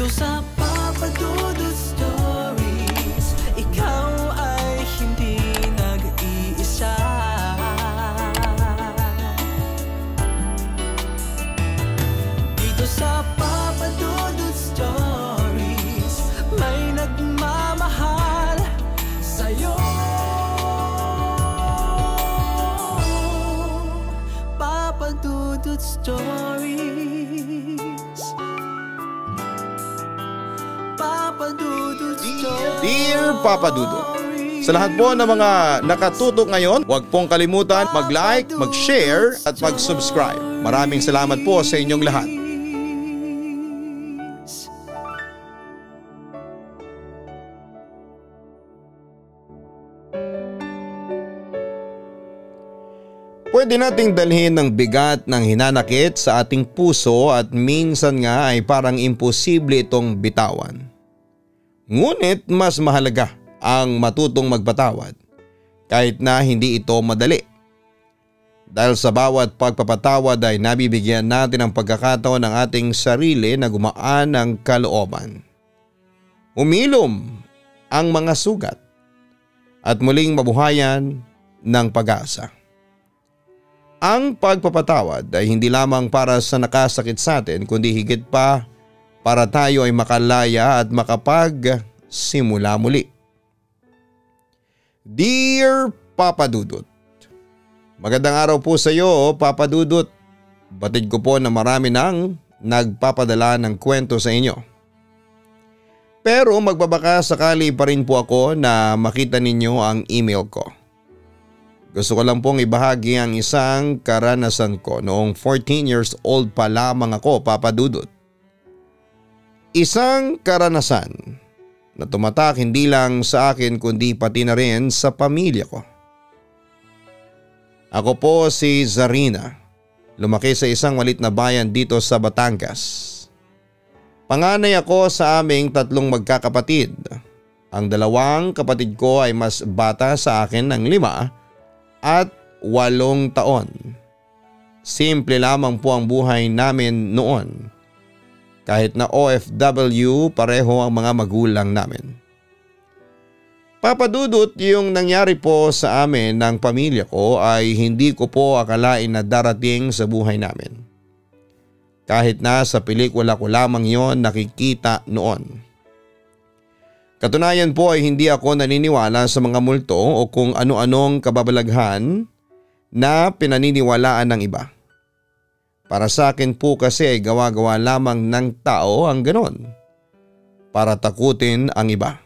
Dito sa Papa Dudut Stories, ikaw ay hindi nag-iisa. Dito sa Papa Dudut Stories, may nagmamahal sa'yo. Papa Dudut Stories. Papa Dudut Stories. Dear Papa Dudut, sa lahat po ng mga nakatutok ngayon, huwag pong kalimutan mag-like, mag-share at mag-subscribe. Maraming salamat po sa inyong lahat. Pwede nating dalhin ng bigat ng hinanakit sa ating puso at minsan nga ay parang imposible itong bitawan. Ngunit mas mahalaga ang matutong magpatawad kahit na hindi ito madali. Dahil sa bawat pagpapatawad ay nabibigyan natin ang pagkakataon ng ating sarili na gumaan ng kalooban. Umilom ang mga sugat at muling mabuhayan ng pag-asa. Ang pagpapatawad ay hindi lamang para sa nakasakit sa atin kundi higit pa para tayo ay makalaya at makapagsimula muli. Dear Papa Dudut, magandang araw po sa iyo, Papa Dudut. Batid ko po na marami nang nagpapadala ng kwento sa inyo. Pero magbabaka sakali pa rin po ako na makita ninyo ang email ko. Gusto ko lang pong ibahagi ang isang karanasan ko noong 14 years old pa lamang ako, Papa Dudut. Isang karanasan na tumatak hindi lang sa akin kundi pati na rin sa pamilya ko. Ako po si Zarina. Lumaki sa isang maliit na bayan dito sa Batangas. Panganay ako sa aming 3 magkakapatid. Ang 2 kapatid ko ay mas bata sa akin ng 5 at 8 taon. Simple lamang po ang buhay namin noon. Kahit na OFW, pareho ang mga magulang namin. Papa Dudut, yung nangyari po sa amin ng pamilya ko ay hindi ko po akalain na darating sa buhay namin. Kahit na sa pelikula ko lamang yon nakikita noon. Katunayan po ay hindi ako naniniwala sa mga multo o kung ano-anong kababalaghan na pinaniniwalaan ng iba. Para sa akin po kasi ay gawa-gawa lamang ng tao ang ganon. Para takutin ang iba.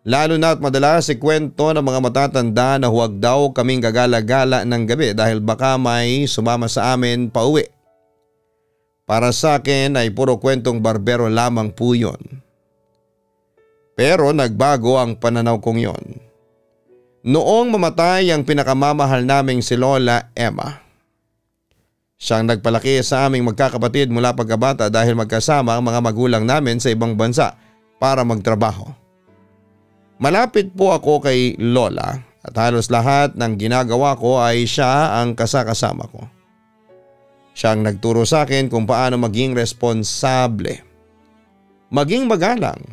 Lalo na at madalas ikwento ng mga matatanda na huwag daw kaming gagala-gala ng gabi dahil baka may sumama sa amin pauwi. Para sa akin ay puro kwentong barbero lamang po yun. Pero nagbago ang pananaw kong yon. Noong mamatay ang pinakamamahal naming si Lola Emma. Siyang nagpalaki sa aming magkakapatid mula pagkabata dahil magkasama ang mga magulang namin sa ibang bansa para magtrabaho. Malapit po ako kay Lola at halos lahat ng ginagawa ko ay siya ang kasakasama ko. Siyang nagturo sa akin kung paano maging responsable, maging magalang,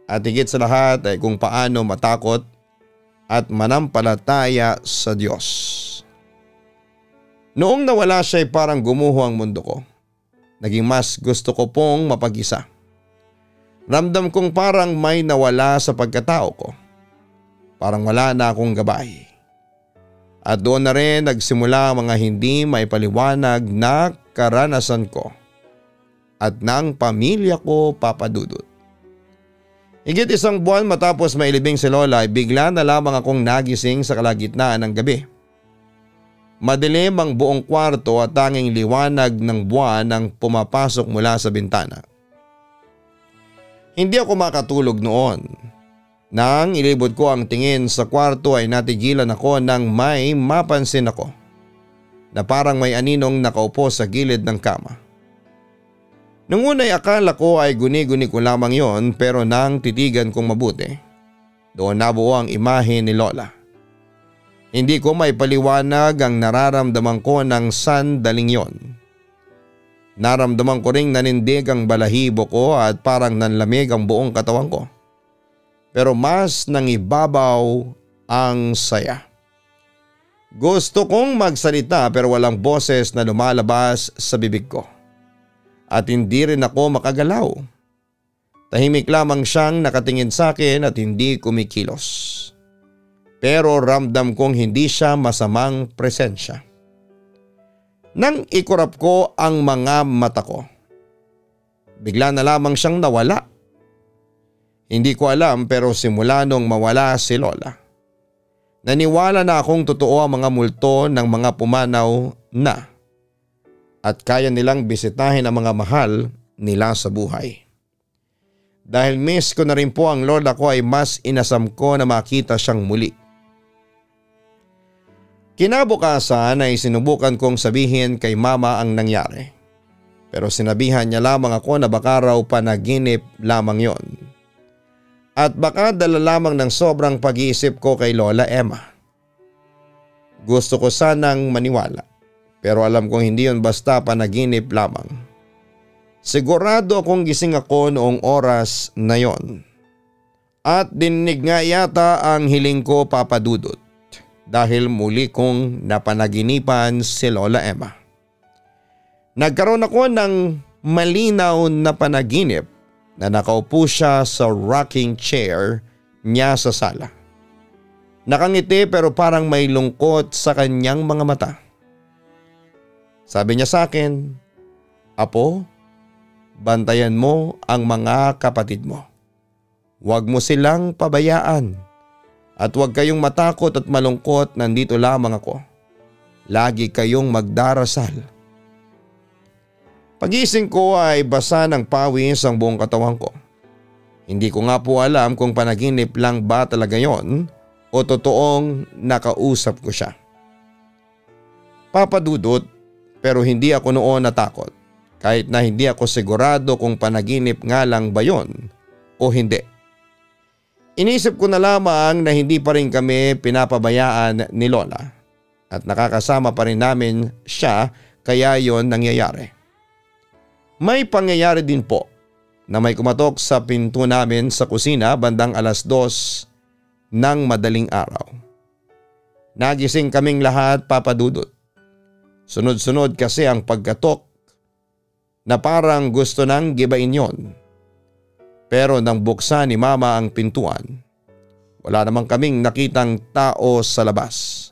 at higit sa lahat ay kung paano matakot at manampalataya sa Diyos. Noong nawala siya ay parang gumuho ang mundo ko. Naging mas gusto ko pong mapag-isa. Ramdam kong parang may nawala sa pagkatao ko. Parang wala na akong gabay. At doon na rin nagsimula ang mga hindi maipaliwanag na karanasan ko at ng pamilya ko, Papa Dudut. Higit 1 buwan matapos mailibing si Lola ay bigla na lamang akong nagising sa kalagitnaan ng gabi. Madilim ang buong kwarto at tanging liwanag ng buwan ang pumapasok mula sa bintana. Hindi ako makatulog noon. Nang ilibot ko ang tingin sa kwarto ay natigilan ako nang may mapansin ako na parang may aninong nakaupo sa gilid ng kama. Nung una'y akala ko ay guni-guni ko lamang yon pero nang titigan kong mabuti, doon nabuo ang imahe ni Lola. Hindi ko may paliwanag ang nararamdaman ko ng sandaling yon. Naramdaman ko ring nanindig ang balahibo ko at parang nanlamig ang buong katawan ko. Pero mas nangibabaw ang saya. Gusto kong magsalita pero walang boses na lumalabas sa bibig ko. At hindi rin ako makagalaw. Tahimik lamang siyang nakatingin sa akin at hindi kumikilos. Pero ramdam kong hindi siya masamang presensya. Nang ikurap ko ang mga mata ko, bigla na lamang siyang nawala. Hindi ko alam pero simula nung mawala si Lola, naniwala na akong totoo ang mga multo ng mga pumanaw na at kaya nilang bisitahin ang mga mahal nila sa buhay. Dahil miss ko na rin po ang lola ko ay mas inasam ko na makita siyang muli. Kinabukasan ay sinubukan kong sabihin kay mama ang nangyari. Pero sinabihan niya lamang ako na baka raw panaginip lamang yon. At baka dala lamang ng sobrang pag-iisip ko kay Lola Emma. Gusto ko sanang maniwala pero alam kong hindi yon basta panaginip lamang. Sigurado akong gising ako noong oras na yon. At dinig nga yata ang hiling ko, Papa Dudut. Dahil muli kong napanaginipan si Lola Emma. Nagkaroon ako ng malinaw na panaginip na nakaupo siya sa rocking chair niya sa sala. Nakangiti pero parang may lungkot sa kanyang mga mata. Sabi niya sa akin, "Apo, bantayan mo ang mga kapatid mo. Huwag mo silang pabayaan. At huwag kayong matakot at malungkot, nandito lamang ako. Lagi kayong magdarasal." Pagising ko ay basa ng pawis ang buong katawan ko. Hindi ko nga po alam kung panaginip lang ba talaga yon o totoong nakausap ko siya. Papa Dudut, pero hindi ako noon natakot kahit na hindi ako sigurado kung panaginip nga lang ba yon o hindi. Inisip ko na lamang na hindi pa rin kami pinapabayaan ni Lola at nakakasama pa rin namin siya kaya yon nangyayari. May pangyayari din po na may kumatok sa pinto namin sa kusina bandang 2:00 ng madaling araw. Nagising kaming lahat, Papa Dudut. Sunod-sunod kasi ang pagkatok na parang gusto nang gibain yon. Pero nang buksan ni Mama ang pintuan, wala namang kaming nakitang tao sa labas.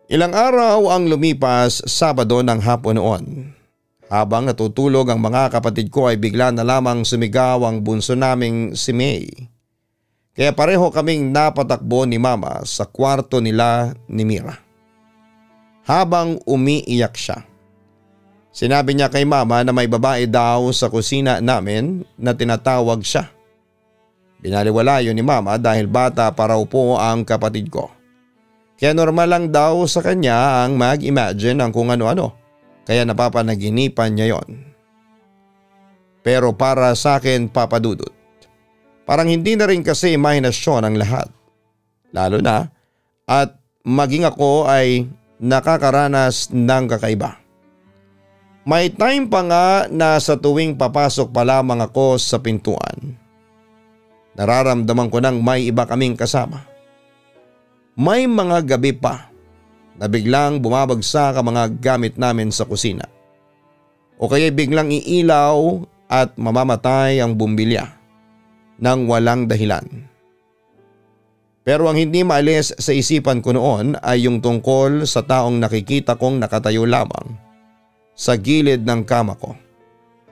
Ilang araw ang lumipas, Sabado ng hapon noon. Habang natutulog ang mga kapatid ko ay bigla na lamang sumigaw ang bunso naming si May. Kaya pareho kaming napatakbo ni Mama sa kwarto nila ni Mira. Habang umiiyak siya, sinabi niya kay Mama na may babae daw sa kusina namin na tinatawag siya. Binaliwala yun ni Mama dahil bata pa raw po ang kapatid ko. Kaya normal lang daw sa kanya ang mag-imagine ng kung ano-ano. Kaya napapanaginipan niya yon. Pero para sa akin, Papa Dudut, parang hindi na rin kasi imahinasyon ang lahat. Lalo na at maging ako ay nakakaranas ng kakaiba. May time pa nga na sa tuwing papasok pa lamang ako sa pintuan, nararamdaman ko nang may iba kaming kasama. May mga gabi pa na biglang bumabagsak ang mga gamit namin sa kusina. O kaya biglang iilaw at mamamatay ang bumbilya nang walang dahilan. Pero ang hindi maalis sa isipan ko noon ay yung tungkol sa taong nakikita kong nakatayo lamang sa gilid ng kama ko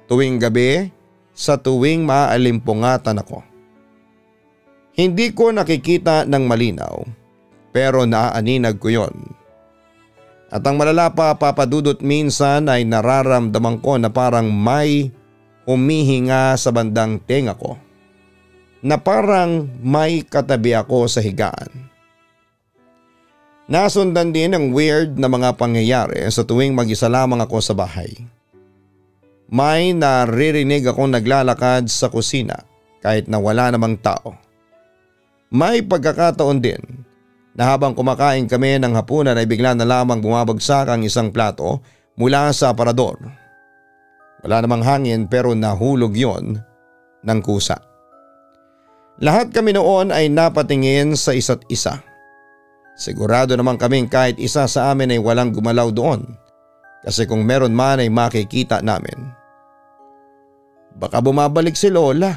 tuwing gabi sa tuwing maalimpungatan ako. Hindi ko nakikita ng malinaw pero naaaninag ko yon. At ang malala pa, Papa Dudut, minsan ay nararamdaman ko na parang may humihinga sa bandang tenga ko, na parang may katabi ako sa higaan. Nasundan din ang weird na mga pangyayari sa tuwing mag-isa lamang ako sa bahay. May naririnig akong naglalakad sa kusina kahit na wala namang tao. May pagkakataon din na habang kumakain kami ng hapunan ay bigla na lamang bumabagsak ang isang plato mula sa aparador. Wala namang hangin pero nahulog yon ng kusa. Lahat kami noon ay napatingin sa isa't isa. Sigurado naman kaming kahit isa sa amin ay walang gumalaw doon kasi kung meron man ay makikita namin. Baka bumabalik si Lola.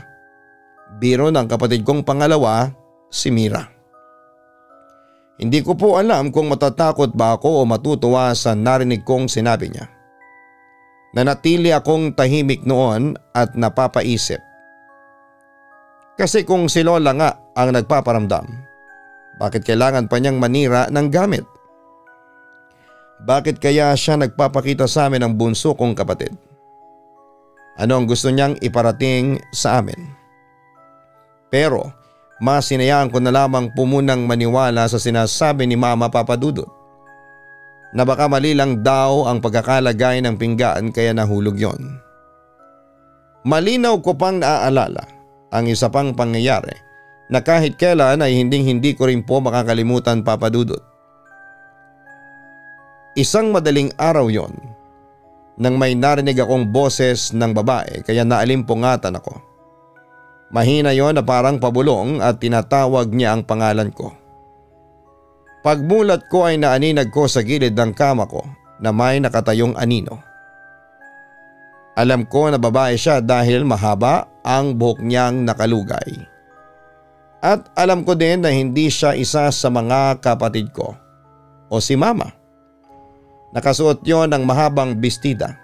Biro ng kapatid kong pangalawa, si Mira. Hindi ko po alam kung matatakot ba ako o matutuwa sa narinig kong sinabi niya. Nanatili akong tahimik noon at napapaisip. Kasi kung si Lola nga ang nagpaparamdam, bakit kailangan pa niyang manira ng gamit? Bakit kaya siya nagpapakita sa amin ng bunso kong kapatid? Ano ang gusto niyang iparating sa amin? Pero mas sinayaan ko na lamang pumunang maniwala sa sinasabi ni Mama Papa Dudut na baka mali lang daw ang pagkakalagay ng pinggan kaya nahulog yon. Malinaw ko pang naaalala ang isa pang pangyayari na kahit kailan ay hindi ko rin po makakalimutan, Papa Dudut. Isang madaling araw yon nang may narinig akong boses ng babae kaya naalimpungatan ako. Mahina yon na parang pabulong at tinatawag niya ang pangalan ko. Pagmulat ko ay naaninag ko sa gilid ng kama ko na may nakatayong anino. Alam ko na babae siya dahil mahaba ang buhok niyang nakalugay. At alam ko din na hindi siya isa sa mga kapatid ko o si Mama. Nakasuot yon ng mahabang bestida.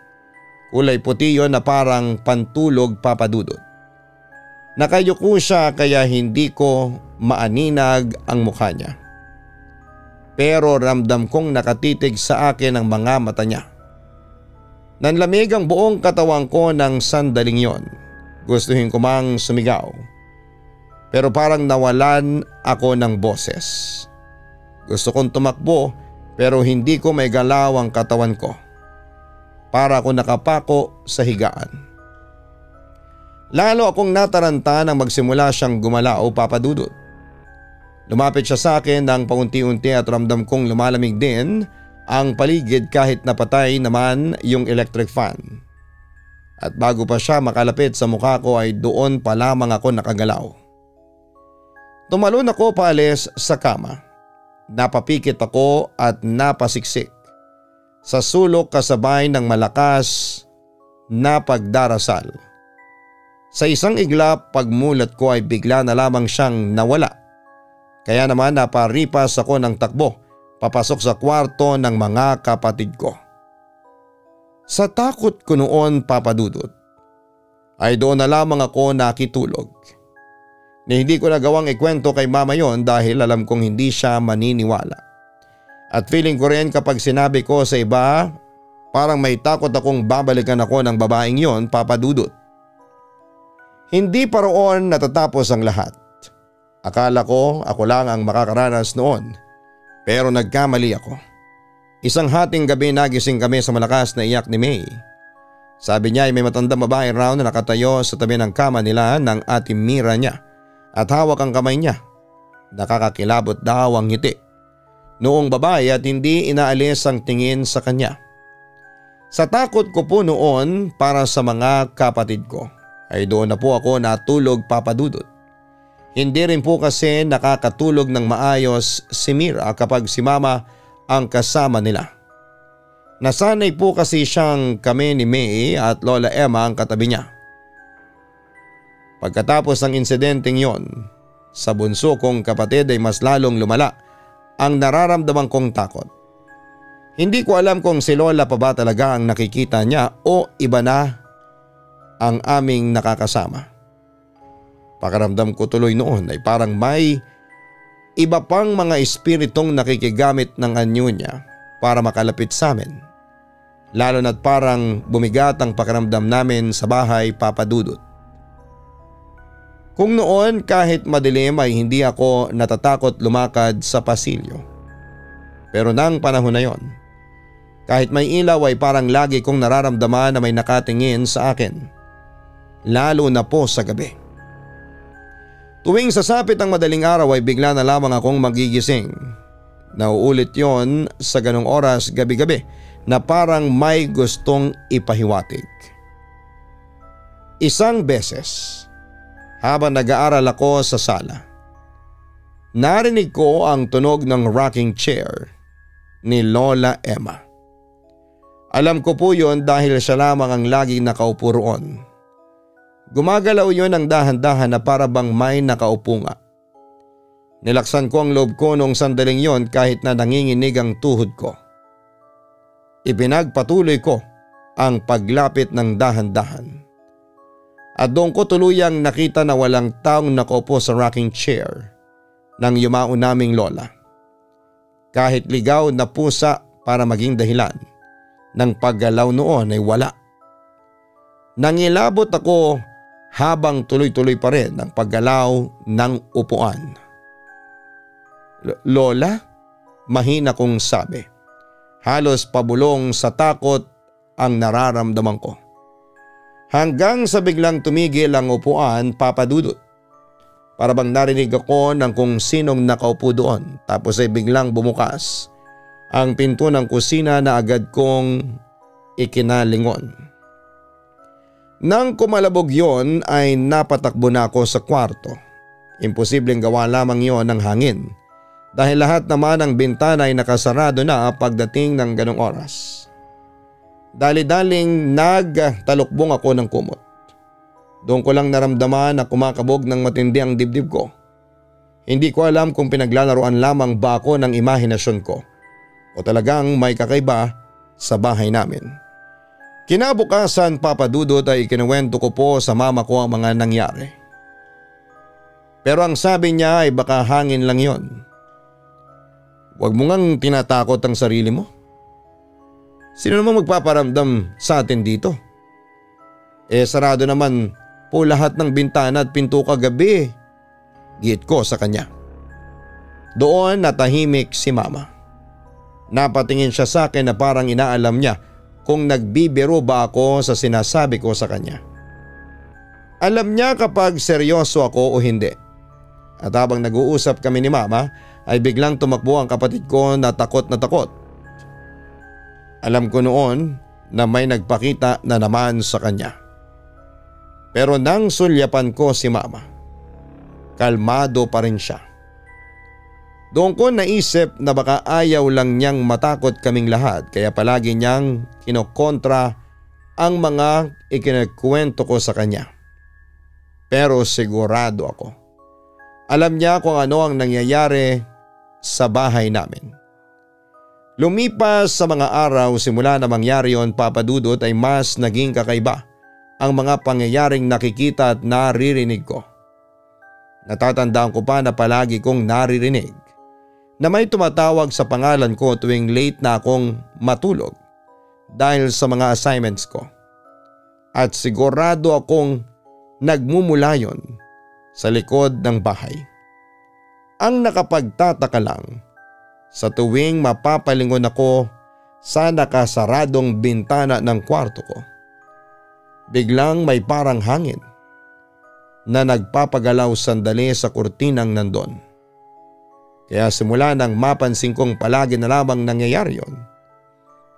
Kulay puti yon na parang pantulog, Papa Dudut. Nakayuko siya kaya hindi ko maaninag ang mukha niya. Pero ramdam kong nakatitig sa akin ang mga mata niya. Nanlamig ang buong katawan ko ng sandaling yon. Gustuhin ko mang sumigaw. Pero parang nawalan ako ng boses. Gusto kong tumakbo pero hindi ko may galaw ang katawan ko. Para ako nakapako sa higaan. Lalo akong nataranta nang magsimula siyang gumalaw, Papa Dudut. Lumapit siya sa akin ng paunti-unti at ramdam kong lumalamig din ang paligid kahit napatay naman yung electric fan. At bago pa siya makalapit sa mukha ko ay doon pa lamang ako nakagalaw. Tumalon ako paalis sa kama. Napapikit ako at napasiksik. Sa sulok kasabay ng malakas na pagdarasal. Sa isang iglap pagmulat ko ay bigla na lamang siyang nawala. Kaya naman naparipas ako ng takbo papasok sa kwarto ng mga kapatid ko. Sa takot ko noon, Papa Dudut, ay doon na lamang ako nakitulog. Na hindi ko nagawang ikwento kay Mama yon dahil alam kong hindi siya maniniwala. At feeling ko rin kapag sinabi ko sa iba, parang may takot akong babalikan ako ng babaeng yon, Papa Dudut. Hindi pa roon natatapos ang lahat. Akala ko ako lang ang makakaranas noon, pero nagkamali ako. Isang hating gabi nagising kami sa malakas na iyak ni May. Sabi niya ay may matandang babae raw na nakatayo sa tabi ng kama nila ng ate Mira niya at hawak ang kamay niya. Nakakakilabot daw ang ngiti noong babae at hindi inaalis ang tingin sa kanya. Sa takot ko po noon para sa mga kapatid ko ay doon na po ako natulog, Papa Dudut. Hindi rin po kasi nakakatulog ng maayos si Mira kapag si Mama ang kasama nila. Nasanay po kasi siyang kami ni May at Lola Emma ang katabi niya. Pagkatapos ng insidenteng yon, sa bunso kong kapatid ay mas lalong lumala ang nararamdaman kong takot. Hindi ko alam kung si Lola pa ba talaga ang nakikita niya o iba na ang aming nakakasama. Pakiramdam ko tuloy noon ay parang may iba pang mga espiritong nakikigamit ng anyo niya para makalapit sa amin. Lalo na't parang bumigat ang pakiramdam namin sa bahay, Papa Dudut. Kung noon kahit madilim ay hindi ako natatakot lumakad sa pasilyo. Pero nang panahon na yon, kahit may ilaw ay parang lagi kong nararamdaman na may nakatingin sa akin. Lalo na po sa gabi. Tuwing sasapit ang madaling araw ay bigla na lamang akong magigising. Nauulit yon sa ganong oras gabi-gabi na parang may gustong ipahiwatig. Isang beses, habang nag-aaral ako sa sala, narinig ko ang tunog ng rocking chair ni Lola Emma. Alam ko po yun dahil siya lamang ang laging nakaupo roon. Gumagalaw yun ng dahan-dahan na para bang may nakaupo nga. Nilaksan ko ang loob ko noong sandaling yon kahit na nanginginig ang tuhod ko. Ipinagpatuloy ko ang paglapit ng dahan-dahan. At doon ko tuluyang nakita na walang taong nakaupo sa rocking chair ng yumao naming lola. Kahit ligaw na pusa para maging dahilan ng paggalaw noon ay wala. Nangilabot ako habang tuloy-tuloy pa rin ang paggalaw ng upuan. Lola? Mahina kong sabi. Halos pabulong sa takot ang nararamdaman ko. Hanggang sa biglang tumigil ang upuan, Papa Dudut. Para bang narinig ako ng kung sinong nakaupo doon, tapos ay biglang bumukas ang pinto ng kusina na agad kong ikinalingon. Nang kumalabog yon ay napatakbo na ako sa kwarto. Imposibleng gawa lamang yon ng hangin dahil lahat naman ng bintana ay nakasarado na pagdating ng ganong oras. Dali-daling nagtalukbong ako ng kumot. Doon ko lang naramdaman na kumakabog ng matindi ang dibdib ko. Hindi ko alam kung pinaglalaroan lamang ba ako ng imahinasyon ko o talagang may kakaiba sa bahay namin. Kinabukasan, Papa Dudut, ay ikinuwento ko po sa mama ko ang mga nangyari. Pero ang sabi niya ay baka hangin lang yon. Huwag mo ngang tinatakot ang sarili mo. Sino naman magpaparamdam sa atin dito? Sarado naman po lahat ng bintana at pinto kagabi. Giit ko sa kanya. Doon natahimik si mama. Napatingin siya sa akin na parang inaalam niya kung nagbibiro ba ako sa sinasabi ko sa kanya. Alam niya kapag seryoso ako o hindi. At habang nag-uusap kami ni mama ay biglang tumakbo ang kapatid ko na takot na takot. Alam ko noon na may nagpakita na naman sa kanya. Pero nang sulyapan ko si mama, kalmado pa rin siya. Doon ko naisip na baka ayaw lang niyang matakot kaming lahat kaya palagi niyang kinokontra ang mga ikinakwento ko sa kanya. Pero sigurado ako. Alam niya kung ano ang nangyayari sa bahay namin. Lumipas sa mga araw simula na mangyari yon, Papa Dudut, ay mas naging kakaiba ang mga pangyayaring nakikita at naririnig ko. Natatandaan ko pa na palagi kong naririnig na may tumatawag sa pangalan ko tuwing late na akong matulog dahil sa mga assignments ko. At sigurado akong nagmumula yon sa likod ng bahay. Ang nakapagtataka lang, sa tuwing mapapalingon ako sa nakasaradong bintana ng kwarto ko, biglang may parang hangin na nagpapagalaw sandali sa kurtinang nandon. Kaya simula nang mapansin kong palagi na lamang nangyayari yon,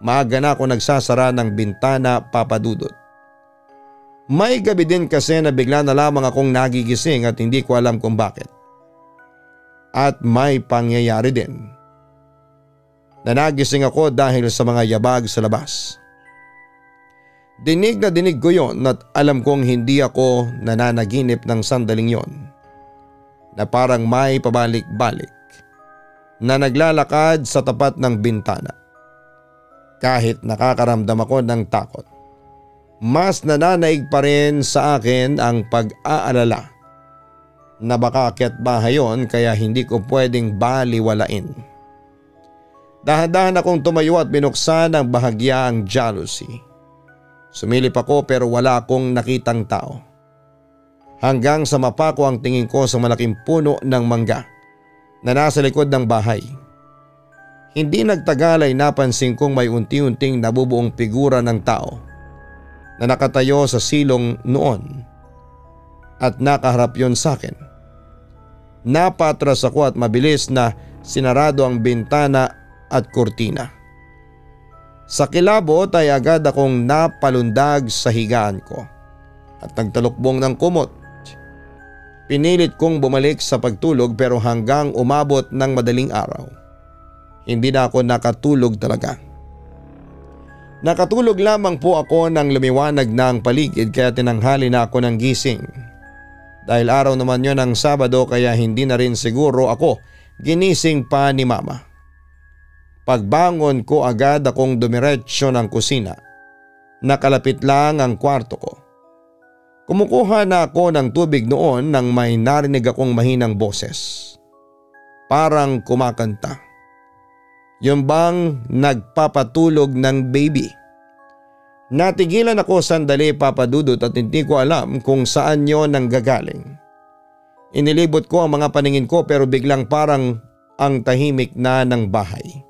maaga na ako nagsasara ng bintana, Papa Dudut. May gabi din kasi na bigla na lamang akong nagigising at hindi ko alam kung bakit. At may pangyayari din na nagising ako dahil sa mga yabag sa labas. Dinig na dinig ko yon at alam kong hindi ako nananaginip ng sandaling yon, na parang may pabalik-balik na naglalakad sa tapat ng bintana. Kahit nakakaramdam ako ng takot, mas nananaig pa rin sa akin ang pag-aalala na baka akyat bahay yon kaya hindi ko pwedeng baliwalain. Dahan-dahan akong tumayo at binuksan ang bahagya ang jealousy. Sumilip ako pero wala akong nakitang tao. Hanggang sa mapako ang tingin ko sa malaking puno ng mangga na nasa likod ng bahay. Hindi nagtagal ay napansin kong may unti-unting nabubuong figura ng tao na nakatayo sa silong noon at nakaharap yon sa akin. Napatras ako at mabilis na sinarado ang bintana at kurtina. Sa kilabot ay agad akong napalundag sa higaan ko at nagtalukbong ng kumot. Pinilit kong bumalik sa pagtulog pero hanggang umabot ng madaling araw, hindi na ako nakatulog talaga. Nakatulog lamang po ako nang lumiwanag na ang paligid kaya tinanghali na ako ng gising. Dahil araw naman yon ng Sabado kaya hindi na rin siguro ako ginising pa ni Mama. Pagbangon ko agad akong dumiretso ng kusina. Nakalapit lang ang kwarto ko. Kumukuha na ako ng tubig noon nang may narinig akong mahinang boses. Parang kumakanta. Yung bang nagpapatulog ng baby. Natigilan ako sandali, Papa Dudut, at hindi ko alam kung saan yon nanggagaling. Inilibot ko ang mga paningin ko pero biglang parang ang tahimik na ng bahay.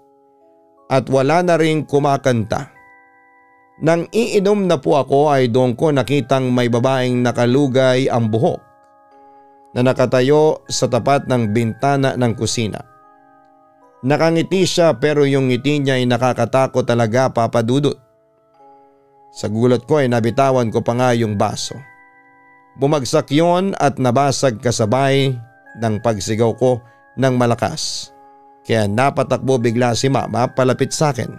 At wala na rin kumakanta. Nang iinom na po ako ay doon ko nakitang may babaeng nakalugay ang buhok na nakatayo sa tapat ng bintana ng kusina. Nakangiti siya pero yung ngiti niya ay nakakatakot talaga, Papa Dudut. Sa gulat ko ay nabitawan ko pa nga yung baso. Bumagsak yon at nabasag kasabay ng pagsigaw ko ng malakas. Kaya napatakbo bigla si Mama palapit sa akin.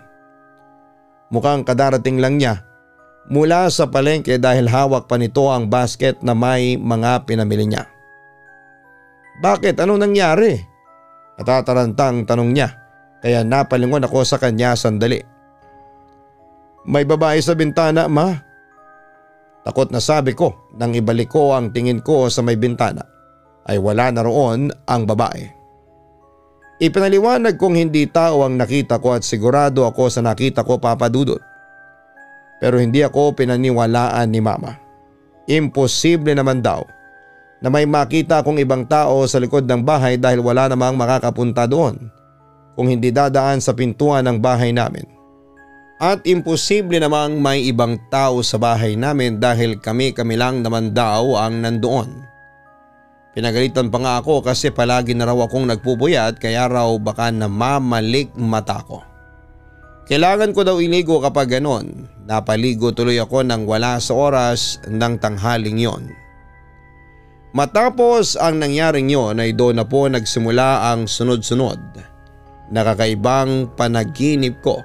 Mukhang kadarating lang niya mula sa palengke dahil hawak pa nito ang basket na may mga pinamili niya. Bakit? Anong nangyari? Natatarantang tanong niya kaya napalingon ako sa kanya sandali. May babae sa bintana, Ma. Takot na sabi ko nang ibalik ko ang tingin ko sa may bintana ay wala na roon ang babae. Ipinaliwanag kong hindi tao ang nakita ko at sigurado ako sa nakita ko, Papa Dudut. Pero hindi ako pinaniwalaan ni Mama. Imposible naman daw na may makita akong ibang tao sa likod ng bahay dahil wala namang makakapunta doon kung hindi dadaan sa pintuan ng bahay namin. At imposible namang may ibang tao sa bahay namin dahil kami lang naman daw ang nandoon. Pinagalitan pa nga ako kasi palagi na raw akong nagpupuyat kaya raw baka namamalik mata ko. Kailangan ko daw iligo kapag ganon. Napaligo tuloy ako nang wala sa oras ng tanghaling yon. Matapos ang nangyaring yon ay doon na po nagsimula ang sunod-sunod. Nakakaibang panaginip ko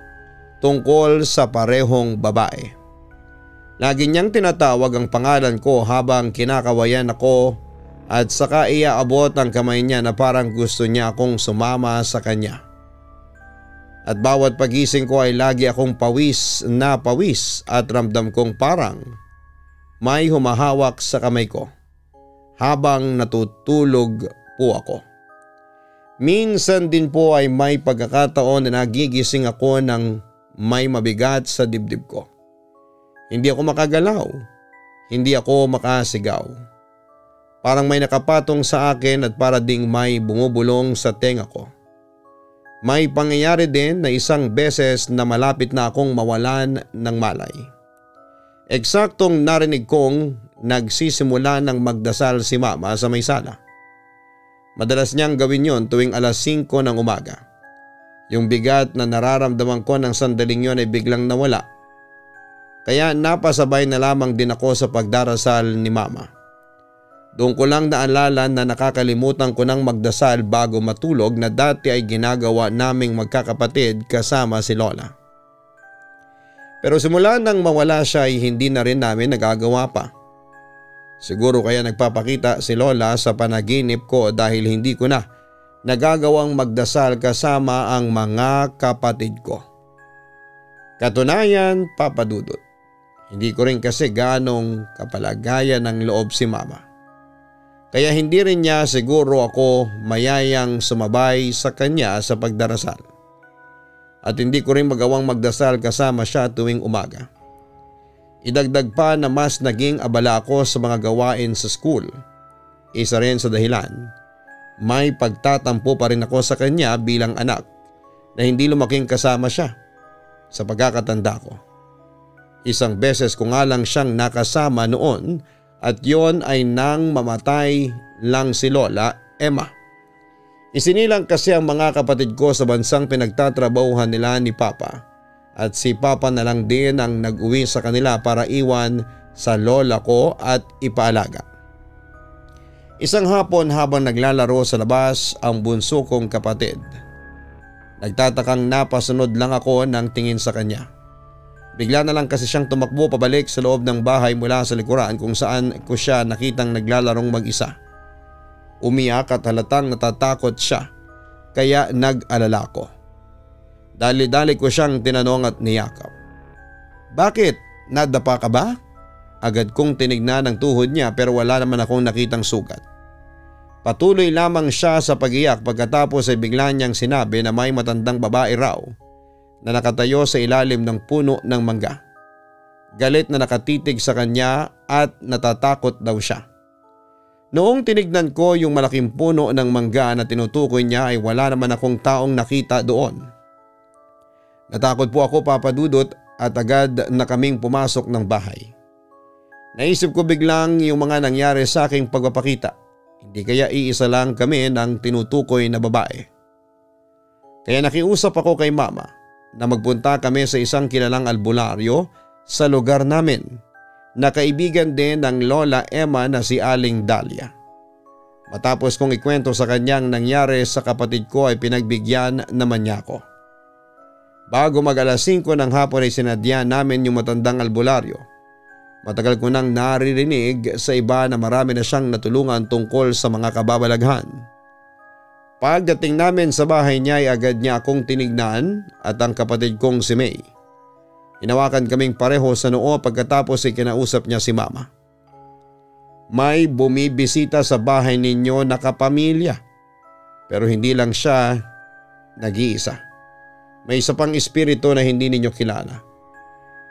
tungkol sa parehong babae. Lagi niyang tinatawag ang pangalan ko habang kinakawayan ako at saka iaabot ang kamay niya na parang gusto niya akong sumama sa kanya. At bawat pagising ko ay lagi akong pawis na pawis at ramdam kong parang may humahawak sa kamay ko habang natutulog po ako. Minsan din po ay may pagkakataon na nagigising ako ng may mabigat sa dibdib ko. Hindi ako makagalaw, hindi ako makasigaw. Parang may nakapatong sa akin at para ding may bumubulong sa tenga ko. May pangyayari din na isang beses na malapit na akong mawalan ng malay. Eksaktong narinig kong nagsisimula ng magdasal si Mama sa may sala. Madalas niyang gawin yon tuwing alas 5 ng umaga. Yung bigat na nararamdaman ko ng sandaling yon ay biglang nawala. Kaya napasabay na lamang din ako sa pagdarasal ni Mama. Doon ko lang naalala na nakakalimutan ko nang magdasal bago matulog na dati ay ginagawa naming magkakapatid kasama si Lola. Pero simula nang mawala siya ay hindi na rin namin nagagawa pa. Siguro kaya nagpapakita si Lola sa panaginip ko dahil hindi ko na nagagawang magdasal kasama ang mga kapatid ko. Katunayan, Papa Dudut, hindi ko rin kasi ganong kapalagayan ng loob si Mama. Kaya hindi rin niya siguro ako mayayang sumabay sa kanya sa pagdarasal. At hindi ko rin magawang magdasal kasama siya tuwing umaga. Idagdag pa na mas naging abala ako sa mga gawain sa school. Isa rin sa dahilan, may pagtatampo pa rin ako sa kanya bilang anak na hindi lumaking kasama siya sa pagkakatanda ko. Isang beses ko nga lang siyang nakasama noon at yon ay nang mamatay lang si Lola Emma. Isinilang kasi ang mga kapatid ko sa bansang pinagtatrabahuhan nila ni Papa at si Papa na lang din ang nag-uwi sa kanila para iwan sa lola ko at ipaalaga. Isang hapon habang naglalaro sa labas ang bunso kong kapatid, nagtatakang napasunod lang ako ng tingin sa kanya. Bigla na lang kasi siyang tumakbo pabalik sa loob ng bahay mula sa likuran kung saan ko siya nakitang naglalarong mag-isa. Umiyak at halatang natatakot siya kaya nag-alala ko. Dali-dali ko siyang tinanong at niyakap. "Bakit? Nadapa ka ba?" Agad kong tinignan ang tuhod niya pero wala naman akong nakitang sugat. Patuloy lamang siya sa pag-iyak pagkatapos ay bigla niyang sinabi na may matandang babae raw na nakatayo sa ilalim ng puno ng mangga. Galit na nakatitig sa kanya at natatakot daw siya. Noong tinignan ko yung malaking puno ng mangga na tinutukoy niya ay wala naman akong taong nakita doon. Natakot po ako, Papa Dudut, at agad na kaming pumasok ng bahay. Naisip ko biglang yung mga nangyari sa aking pagpapakita. Hindi kaya iisa lang kami ng tinutukoy na babae. Kaya nakiusap ako kay Mama na magpunta kami sa isang kilalang albularyo sa lugar namin na kaibigan din ng Lola Emma na si Aling Dahlia. Matapos kong ikwento sa kanyang nangyari sa kapatid ko ay pinagbigyan naman niya ako. Bago mag alas 5 ng hapon ay sinadya namin yung matandang albularyo. Matagal ko nang naririnig sa iba na marami na siyang natulungan tungkol sa mga kababalaghan. Pagdating namin sa bahay niya ay agad niya akong tinignan at ang kapatid kong si May. Hinawakan kaming pareho sa noo pagkatapos ay kinausap niya si Mama. "May bumibisita sa bahay ninyo na kapamilya, pero hindi lang siya nag-iisa. May isa pang espiritu na hindi ninyo kilala.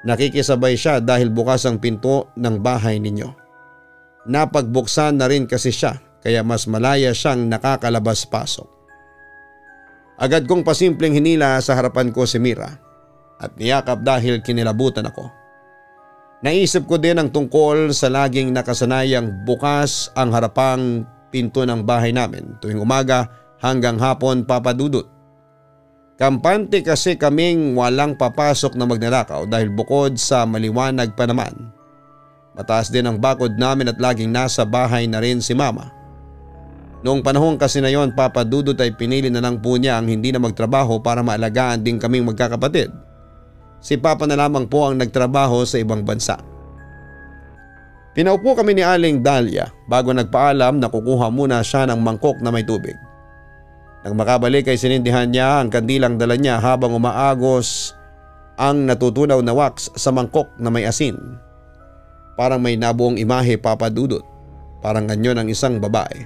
Nakikisabay siya dahil bukas ang pinto ng bahay ninyo. Napagbuksan na rin kasi siya kaya mas malaya siyang nakakalabas-pasok." Agad kong pasimpleng hinila sa harapan ko si Mira at niyakap dahil kinilabutan ako. Naisip ko din ang tungkol sa laging nakasanayang bukas ang harapang pinto ng bahay namin tuwing umaga hanggang hapon, Papa Dudut. Kampante kasi kaming walang papasok na magnanakaw dahil bukod sa maliwanag pa naman, mataas din ang bakod namin at laging nasa bahay na rin si Mama. Noong panahon kasi na yon, Papa Dudut, ay pinili na lang po niya ang hindi na magtrabaho para maalagaan din kaming magkakapatid. Si Papa na lamang po ang nagtrabaho sa ibang bansa. Pinaupo kami ni Aling Dahlia bago nagpaalam na kukuha muna siya ng mangkok na may tubig. Nang makabalik ay sinindihan niya ang kandilang dala niya habang umaagos ang natutunaw na wax sa mangkok na may asin. Parang may nabuong imahe, Papa Dudut. Parang anyo ng isang babae.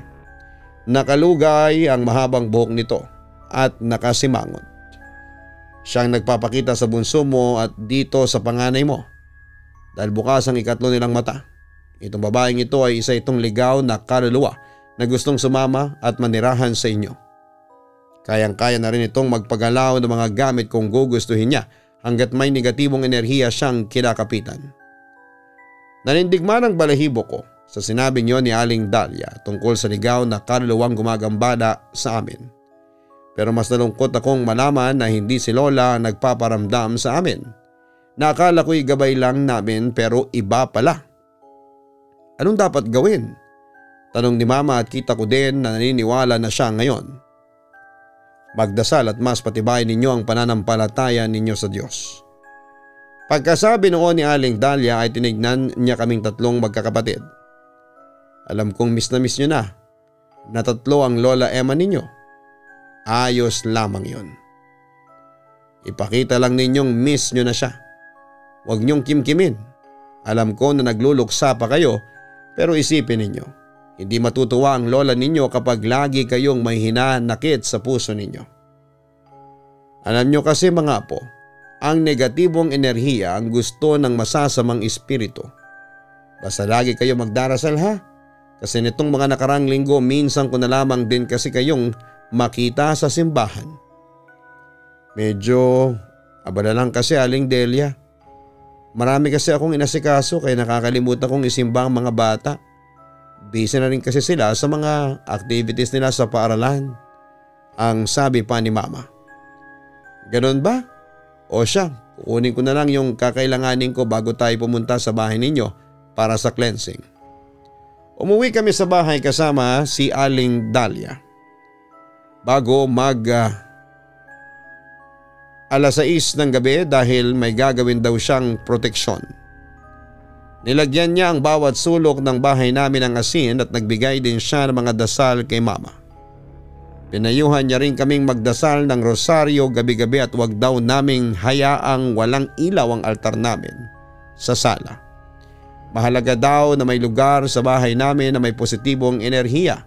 Nakalugay ang mahabang buhok nito at nakasimangot. Siyang nagpapakita sa bunso mo at dito sa panganay mo. Dahil bukas ang ikatlo nilang mata. Itong babaeng ito ay isa itong ligaw na kaluluwa na gustong sumama at manirahan sa inyo. Kayang-kaya na rin itong magpagalaw ng mga gamit kung gugustuhin niya hanggat may negatibong enerhiya siyang kinakapitan. Nanindig man ang balahibo ko sa sinabi niyo ni Aling Dahlia tungkol sa ligaw na kaluluwang gumagambala sa amin. Pero mas nalungkot akong malaman na hindi si Lola nagpaparamdam sa amin. Nakala ko'y gabay lang namin pero iba pala. Anong dapat gawin? Tanong ni Mama at kita ko din na naniniwala na siya ngayon. Magdasal at mas patibayin ninyo ang pananampalataya ninyo sa Diyos. Pagkasabi noon ni Aling Dahlia ay tinignan niya kaming tatlong magkakapatid. Alam kong miss nyo na tatlo ang Lola Emma ninyo. Ayos lamang yon. Ipakita lang ninyong miss nyo na siya. Huwag nyong kimkimin. Alam ko na nagluluksa pa kayo pero isipin ninyo. Hindi matutuwa ang lola ninyo kapag lagi kayong may hinanakit sa puso ninyo. Alam nyo kasi mga apo, ang negatibong enerhiya ang gusto ng masasamang espiritu. Basta lagi kayo magdarasal ha. Kasi nitong mga nakarang linggo minsan ko na lamang din kasi kayong makita sa simbahan. Medyo abala lang kasi Aling Delia. Marami kasi akong inasikaso kaya nakakalimutan kong isimba ang mga bata. Busy na rin kasi sila sa mga activities nila sa paaralan. Ang sabi pa ni Mama. Ganon ba? O siya, Kukunin ko na lang yung kakailanganin ko bago tayo pumunta sa bahay ninyo para sa cleansing. Umuwi kami sa bahay kasama si Aling Dahlia. Bago alas 6 ng gabi dahil may gagawin daw siyang proteksyon. Nilagyan niya ang bawat sulok ng bahay namin ng asin at nagbigay din siya ng mga dasal kay mama. Pinayuhan niya rin kaming magdasal ng rosaryo gabi-gabi at wag daw naming hayaang walang ilaw ang altar namin sa sala. Mahalaga daw na may lugar sa bahay namin na may positibong enerhiya.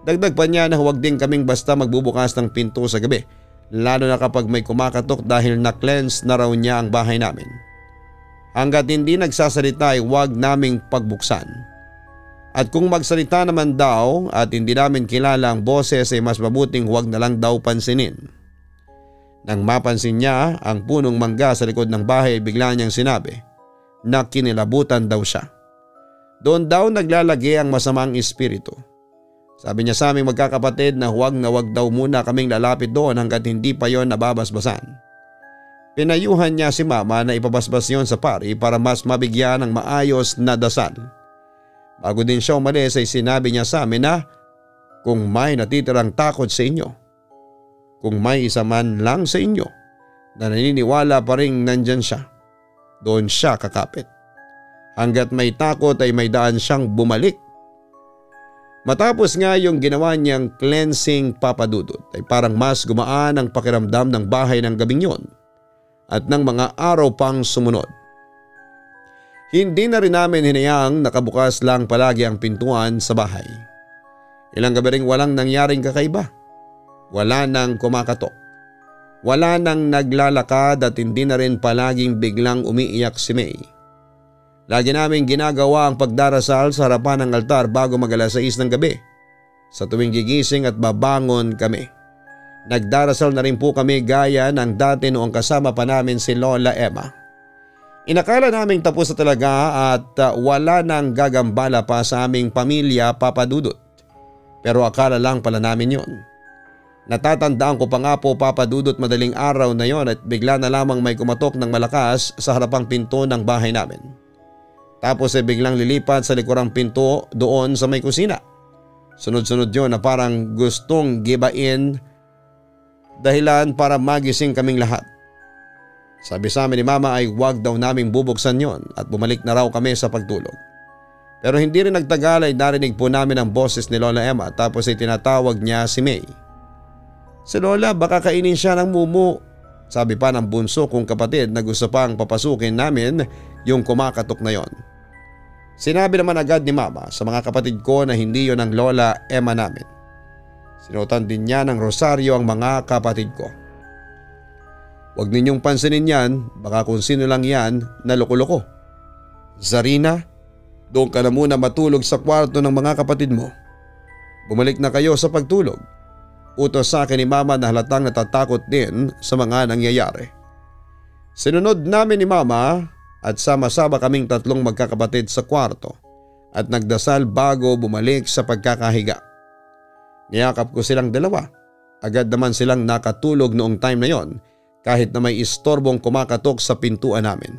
Dagdag pa niya na huwag din kaming basta magbubukas ng pinto sa gabi, lalo na kapag may kumakatok dahil na-cleanse na raw niya ang bahay namin. Hanggat hindi nagsasalita ay huwag naming pagbuksan. At kung magsalita naman daw at hindi namin kilala ang boses ay mas mabuting huwag na lang daw pansinin. Nang mapansin niya ang punong mangga sa likod ng bahay, bigla niyang sinabi na kinilabutan daw siya. Doon daw naglalagi ang masamang espiritu. Sabi niya sa aming magkakapatid na huwag daw muna kaming lalapit doon hanggat hindi pa yon nababasbasan. Pinayuhan niya si mama na ipabasbas yon sa pari para mas mabigyan ng maayos na dasal. Bago din siya umalis ay sinabi niya sa amin na kung may natitirang takot sa inyo, kung may isa man lang sa inyo na naniniwala pa rin nandyan siya, doon siya kakapit. Hanggat may takot ay may daan siyang bumalik. Matapos nga yung ginawa niyang cleansing papadudot ay parang mas gumaan ang pakiramdam ng bahay ng gabing yon at ng mga araw pang sumunod. Hindi na rin namin hinayaang nakabukas lang palagi ang pintuan sa bahay. Ilang gabi ring walang nangyaring kakaiba. Wala nang kumakatok. Wala nang naglalakad at hindi na rin palaging biglang umiiyak si May. Lagi namin ginagawa ang pagdarasal sa harapan ng altar bago mag-alas 6 ng gabi. Sa tuwing gigising at babangon kami. Nagdarasal na rin po kami gaya ng dati noong kasama pa namin si Lola Emma. Inakala naming tapos na talaga at wala nang gagambala pa sa aming pamilya papadudot. Pero akala lang pala namin yon. Natatandaan ko pa nga po papadudot madaling araw na yon at bigla na lamang may kumatok ng malakas sa harapang pinto ng bahay namin. Tapos ay biglang lilipat sa likurang pinto doon sa may kusina. Sunod-sunod yon na parang gustong gibain dahilan para magising kaming lahat. Sabi sa amin ni mama ay huwag daw naming bubuksan yon at bumalik na raw kami sa pagtulog. Pero hindi rin nagtagal ay narinig po namin ang boses ni Lola Emma tapos ay tinatawag niya si May. Si Lola baka kainin siya ng mumu. Sabi pa ng bunso kong kapatid na gusto pang papasukin namin yung kumakatok na yon. Sinabi naman agad ni mama sa mga kapatid ko na hindi yon ang Lola Emma namin. Sinuotan din niya ng rosaryo ang mga kapatid ko. Huwag ninyong pansinin yan, baka kung sino lang yan na loko-loko. Zarina, doon ka na muna matulog sa kwarto ng mga kapatid mo. Bumalik na kayo sa pagtulog. Utos sa akin ni mama na halatang natatakot din sa mga nangyayari. Sinunod namin ni mama at sama-sama kaming tatlong magkakapatid sa kwarto at nagdasal bago bumalik sa pagkakahiga. Niyakap ko silang dalawa. Agad naman silang nakatulog noong time na yon. Kahit na may istorbong kumakatok sa pintuan namin.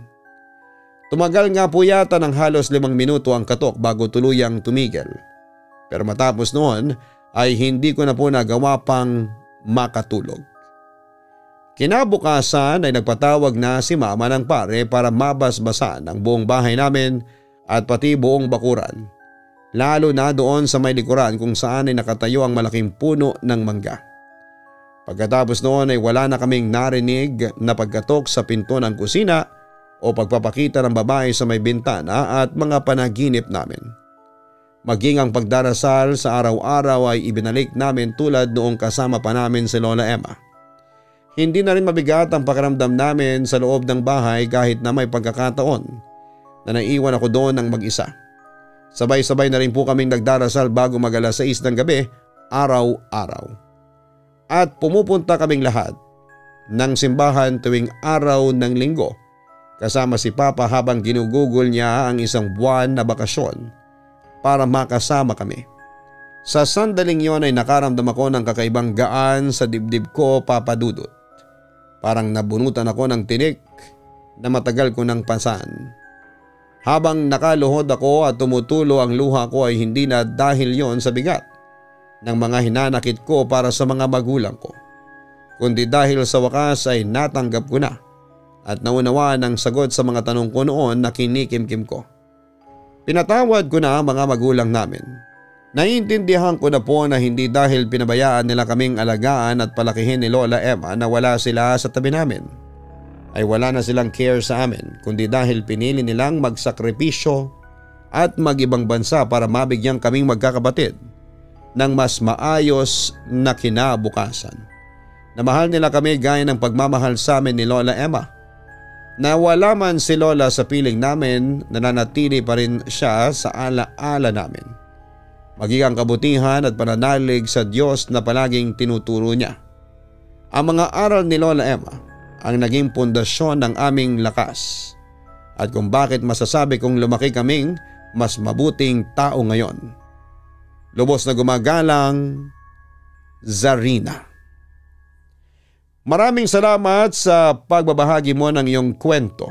Tumagal nga po yata ng halos 5 minuto ang katok bago tuluyang tumigil. Pero matapos noon ay hindi ko na po nagawa pang makatulog. Kinabukasan ay nagpatawag na si mama ng pare para mabasbasan ang buong bahay namin at pati buong bakuran. Lalo na doon sa may likuran kung saan ay nakatayo ang malaking puno ng mangga. Pagkatapos noon ay wala na kaming narinig na pagkatok sa pinto ng kusina o pagpapakita ng babae sa may bintana at mga panaginip namin. Maging ang pagdarasal sa araw-araw ay ibinalik namin tulad noong kasama pa namin si Lola Emma. Hindi na rin mabigat ang pakiramdam namin sa loob ng bahay kahit na may pagkakataon na naiwan ako doon ng mag-isa. Sabay-sabay na rin po kaming nagdarasal bago mag-alas 6 ng gabi araw-araw. At pumupunta kaming lahat ng simbahan tuwing araw ng linggo kasama si Papa habang ginugugol niya ang isang buwan na bakasyon para makasama kami. Sa sandaling yon ay nakaramdam ako ng kakaibang gaan sa dibdib ko papadudot. Parang nabunutan ako ng tinik na matagal ko nang pasan. Habang nakaluhod ako at tumutulo ang luha ko ay hindi na dahil yon sa bigat ng mga hinanakit ko para sa mga magulang ko, kundi dahil sa wakas ay natanggap ko na at naunawaan ang sagot sa mga tanong ko noon na kinikimkim ko. Pinatawad ko na ang mga magulang namin. Naiintindihan ko na po na hindi dahil pinabayaan nila kaming alagaan at palakihin ni Lola Emma na wala sila sa tabi namin, ay wala na silang care sa amin, kundi dahil pinili nilang magsakripisyo at mag-ibang bansa para mabigyan kaming magkakapatid ng mas maayos na kinabukasan. Na mahal nila kami gaya ng pagmamahal sa amin ni Lola Emma. Na wala man si Lola sa piling namin, nananatili pa rin siya sa ala-ala namin. Maging ang kabutihan at pananalig sa Diyos na palaging tinuturo niya. Ang mga aral ni Lola Emma ang naging pundasyon ng aming lakas at kung bakit masasabi kong lumaki kaming mas mabuting tao ngayon. Lubos na gumagalang, Zarina. Maraming salamat sa pagbabahagi mo ng iyong kwento.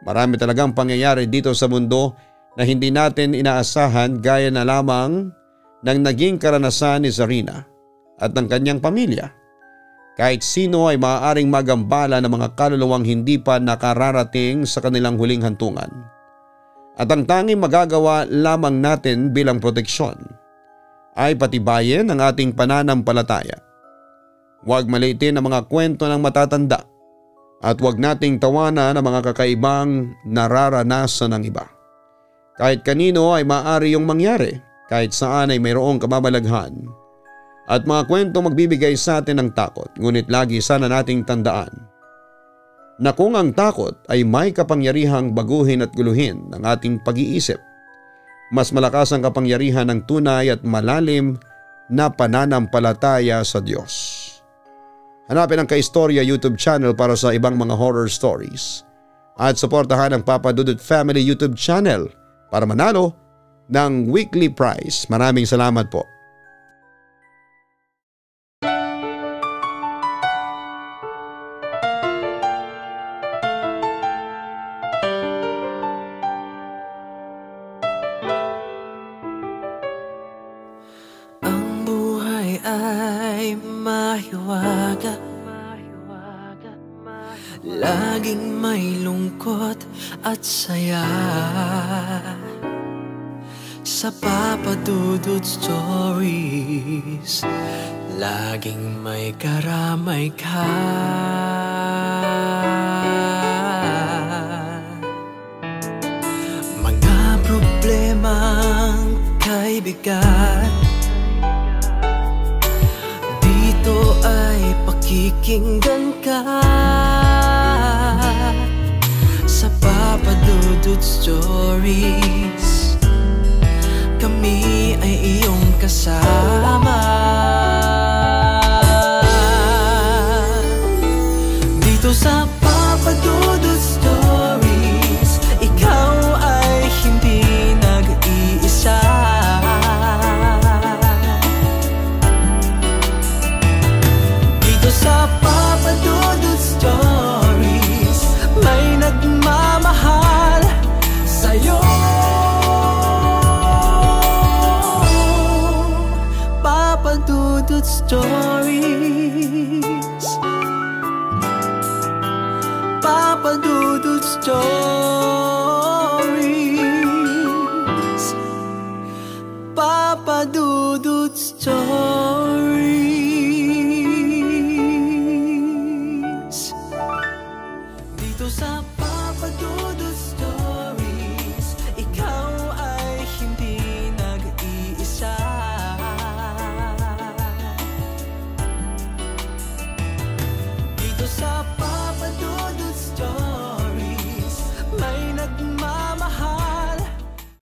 Marami talagang pangyayari dito sa mundo na hindi natin inaasahan gaya na lamang ng naging karanasan ni Zarina at ng kanyang pamilya. Kahit sino ay maaaring magambala ng mga kaluluwang hindi pa nakararating sa kanilang huling hantungan. At ang tanging magagawa lamang natin bilang proteksyon ay patibayin ang ating pananampalataya. Huwag maliitin ang mga kwento ng matatanda at huwag nating tawanan ang mga kakaibang nararanasan ng iba. Kahit kanino ay maaari yung mangyari, kahit saan ay mayroong kamamalaghan. At mga kwento magbibigay sa atin ng takot, ngunit lagi sana nating tandaan na kung ang takot ay may kapangyarihang baguhin at guluhin ng ating pag-iisip, mas malakas ang kapangyarihan ng tunay at malalim na pananampalataya sa Diyos. Hanapin ang Kaistorya YouTube channel para sa ibang mga horror stories at suportahan ang Papa Dudut Family YouTube channel para manalo ng weekly prize. Maraming salamat po. Ang buhay ay mahiwaga, laging may lungkot at saya. Sa Papa Dudut Stories, laging may karamay ka. Mga problemang kay bigat, dito ay pakikinggan ka. Sa Papa Dudut Stories, kami ay iyong kasama. Dito sa Papa Dudut Stories, ikaw ay hindi nag-iisa. Dito sa Papa Dudut Stories, may nagmamahal sa'yo. Papa Dudut Stories, Papa Dudut Stories, Papa Dudut Stories.